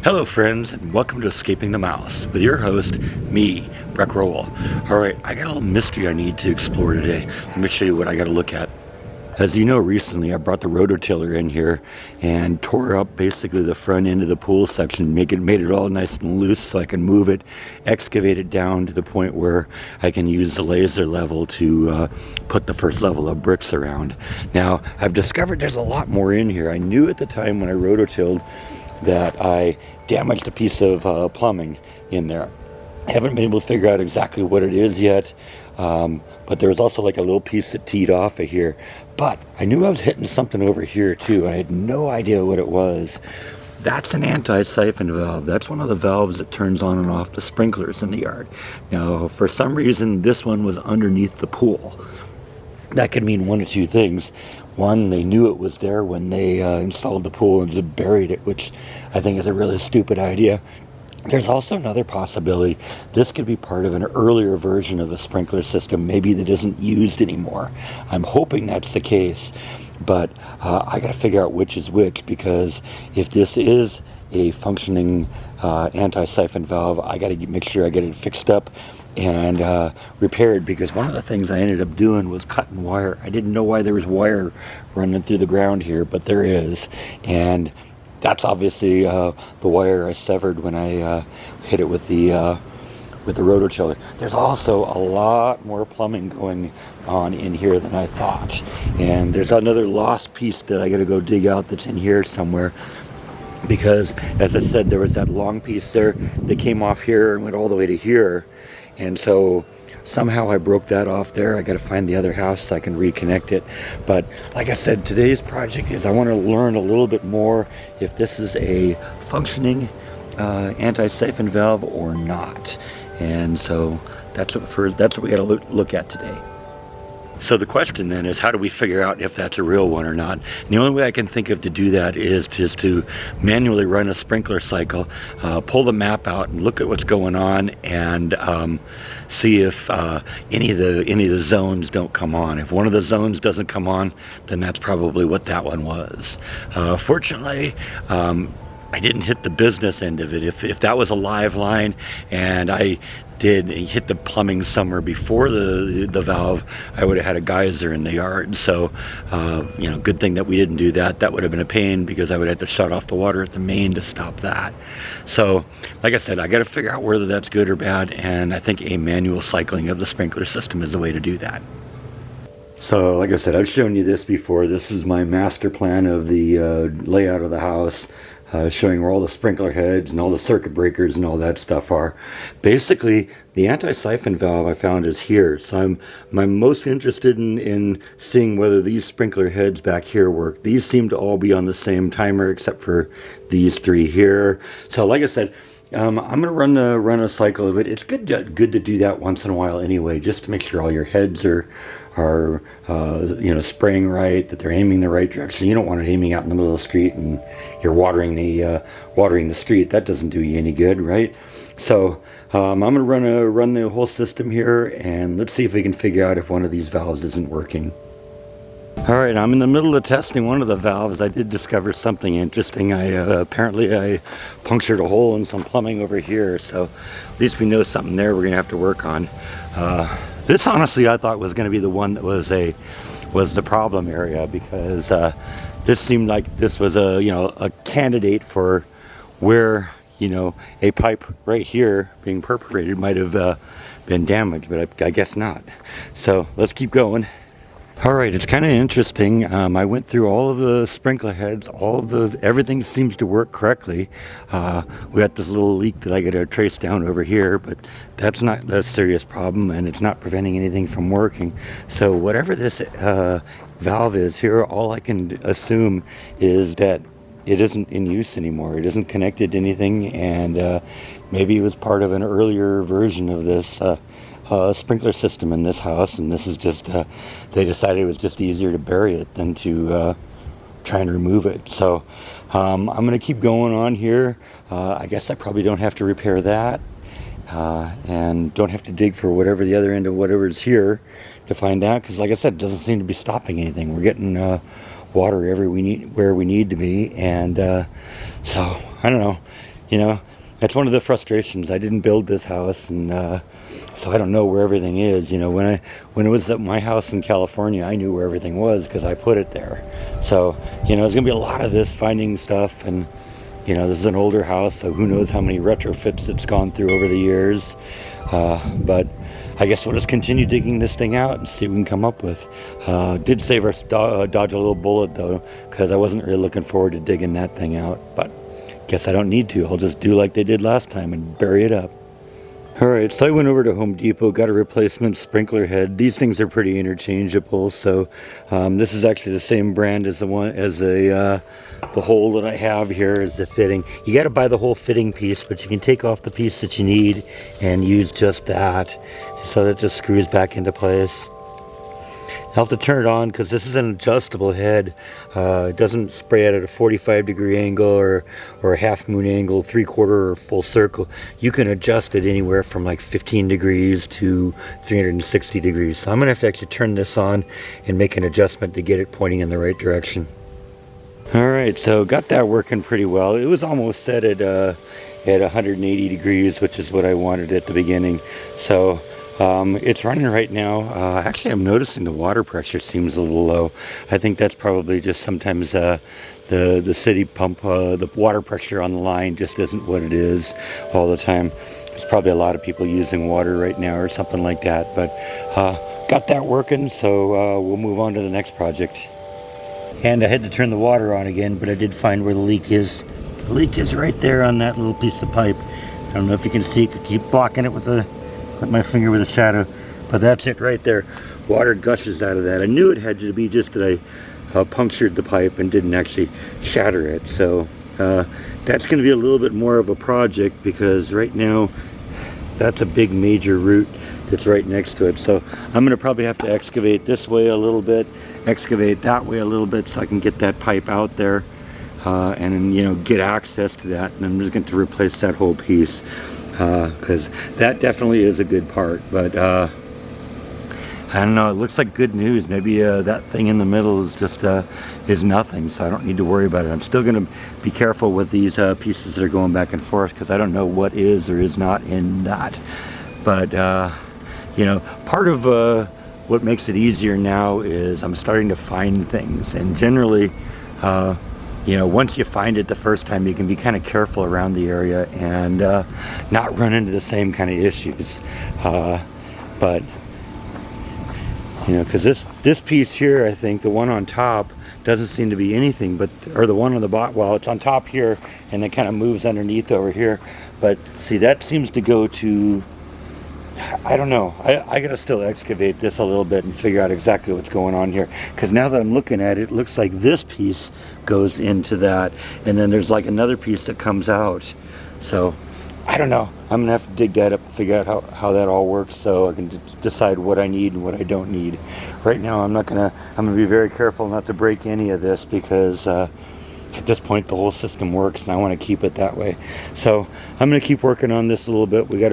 Hello friends, and welcome to Escaping the Mouse with your host, me, Breck Rowell. Alright, I got a little mystery I need to explore today. Let me show you what I got to look at. As you know, recently I brought the rototiller in here and tore up basically the front end of the pool section, made it all nice and loose so I can move it, excavate it down to the point where I can use the laser level to put the first level of bricks around. Now, I've discovered there's a lot more in here. I knew at the time when I rototilled that I damaged a piece of plumbing in there. I haven't been able to figure out exactly what it is yet, but there was also like a little piece that teed off of here. But I knew I was hitting something over here too, and I had no idea what it was. That's an anti-siphon valve. That's one of the valves that turns on and off the sprinklers in the yard. Now, for some reason, this one was underneath the pool. That could mean one of two things. One, they knew it was there when they installed the pool and just buried it, which I think is a really stupid idea. There's also another possibility. This could be part of an earlier version of the sprinkler system, maybe that isn't used anymore. I'm hoping that's the case, but I got to figure out which is which, because if this is a functioning anti-siphon valve, I got to make sure I get it fixed up and repaired, because one of the things I ended up doing was cutting wire. I didn't know why there was wire running through the ground here, but there is, and that's obviously the wire I severed when I hit it with the rototiller. There's also a lot more plumbing going on in here than I thought, and there's another lost piece that I got to go dig out that's in here somewhere, because as I said, there was that long piece there that came off here and went all the way to here, and so somehow I broke that off there. I got to find the other house so I can reconnect it. But like I said, today's project is I want to learn a little bit more if this is a functioning anti-siphon valve or not. And so that's what we got to look at today. So the question then is, how do we figure out if that's a real one or not? And the only way I can think of to do that is just to manually run a sprinkler cycle, pull the map out and look at what's going on, and see if any of the zones don't come on. If one of the zones doesn't come on, then that's probably what that one was. Fortunately, I didn't hit the business end of it. If that was a live line and I did hit the plumbing somewhere before the valve, I would have had a geyser in the yard. So, good thing that we didn't do that. That would have been a pain, because I would have to shut off the water at the main to stop that. So, like I said, I got to figure out whether that's good or bad, and I think a manual cycling of the sprinkler system is the way to do that. So, like I said, I've shown you this before. This is my master plan of the layout of the house. Showing where all the sprinkler heads and all the circuit breakers and all that stuff are. Basically, the anti-siphon valve I found is here. So I'm most interested in seeing whether these sprinkler heads back here work. These seem to all be on the same timer except for these three here. So like I said, I'm going to run a cycle of it. It's good to do that once in a while anyway, just to make sure all your heads are spraying right, that they're aiming the right direction. You don't want it aiming out in the middle of the street and you're watering the street. That doesn't do you any good, right? So I'm going to run the whole system here, and let's see if we can figure out if one of these valves isn't working. Alright, I'm in the middle of testing one of the valves. I did discover something interesting. Apparently I punctured a hole in some plumbing over here, so at least we know something there we're going to have to work on. This honestly I thought was going to be the one that was the problem area, because this seemed like this was a candidate for where a pipe right here being perforated might have been damaged, but I guess not. So let's keep going. Alright, it's kind of interesting. I went through all of the sprinkler heads, everything seems to work correctly. We got this little leak that I got to trace down over here, but that's not a serious problem, and it's not preventing anything from working. So whatever this valve is here, all I can assume is that it isn't in use anymore. It isn't connected to anything, and maybe it was part of an earlier version of this sprinkler system in this house, and this is just they decided it was just easier to bury it than to try and remove it. So I'm going to keep going on here. I guess I probably don't have to repair that, and don't have to dig for whatever the other end of whatever is here to find out, because like I said, it doesn't seem to be stopping anything. We're getting water where we need to be, and so I don't know. you know, that's one of the frustrations. I didn't build this house, and so I don't know where everything is. You know, when it was at my house in California, I knew where everything was because I put it there. So, you know, there's gonna be a lot of this, finding stuff. And you know, this is an older house, so who knows how many retrofits it's gone through over the years. But I guess we'll just continue digging this thing out and see what we can come up with. Did save us dodge a little bullet though, because I wasn't really looking forward to digging that thing out. But guess I don't need to. I'll just do like they did last time and bury it up. Alright, so I went over to Home Depot, got a replacement sprinkler head. These things are pretty interchangeable, so this is actually the same brand as the hole that I have here is the fitting. You got to buy the whole fitting piece, but you can take off the piece that you need and use just that. So that just screws back into place. I'll have to turn it on because this is an adjustable head. It doesn't spray it at a 45-degree angle or a half moon angle, 3/4 or full circle. You can adjust it anywhere from like 15 degrees to 360 degrees. So I'm gonna have to actually turn this on and make an adjustment to get it pointing in the right direction. All right, so got that working pretty well. It was almost set at 180 degrees, which is what I wanted at the beginning. So it's running right now. Actually, I'm noticing the water pressure seems a little low. I think that's probably just sometimes the city pump, the water pressure on the line just isn't what it is all the time. There's probably a lot of people using water right now or something like that. But got that working, so we'll move on to the next project. And I had to turn the water on again, but I did find where the leak is. The leak is right there on that little piece of pipe. I don't know if you can see, I could keep blocking it with my finger with a shadow, but that's it right there. Water gushes out of that. I knew it had to be just that I punctured the pipe and didn't actually shatter it. So that's going to be a little bit more of a project because right now that's a big major root that's right next to it. So I'm going to probably have to excavate this way a little bit, excavate that way a little bit so I can get that pipe out there and, you know, get access to that. And I'm just going to replace that whole piece because that definitely is a good part. But I don't know, it looks like good news. Maybe that thing in the middle is just is nothing, so I don't need to worry about it. I'm still going to be careful with these pieces that are going back and forth because I don't know what is or is not in that. But you know, part of what makes it easier now is I'm starting to find things, and generally you know, once you find it the first time, you can be kind of careful around the area and not run into the same kind of issues. But you know, because this piece here, I think the one on top doesn't seem to be anything, but or the one on the bottom, well, it's on top here and it kind of moves underneath over here. But see, that seems to go to, I don't know. I gotta still excavate this a little bit and figure out exactly what's going on here. Because now that I'm looking at it, it looks like this piece goes into that, and then there's like another piece that comes out. So I don't know. I'm gonna have to dig that up and figure out how that all works so I can decide what I need and what I don't need. Right now, I'm gonna be very careful not to break any of this because at this point the whole system works and I want to keep it that way. So I'm going to keep working on this a little bit. We got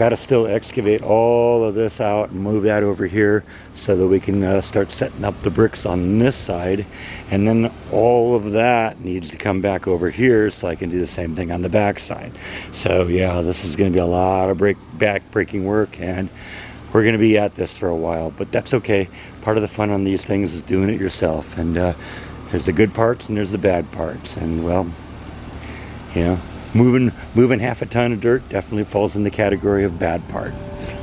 to still excavate all of this out and move that over here so that we can start setting up the bricks on this side, and then all of that needs to come back over here so I can do the same thing on the back side. So yeah, this is going to be a lot of back-breaking work, and we're going to be at this for a while, but that's okay. Part of the fun on these things is doing it yourself, and there's the good parts and there's the bad parts. And well, you know, moving half a ton of dirt definitely falls in the category of bad part.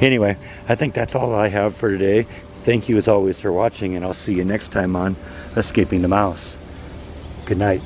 Anyway, I think that's all I have for today. Thank you as always for watching, and I'll see you next time on Escaping the Mouse. Good night.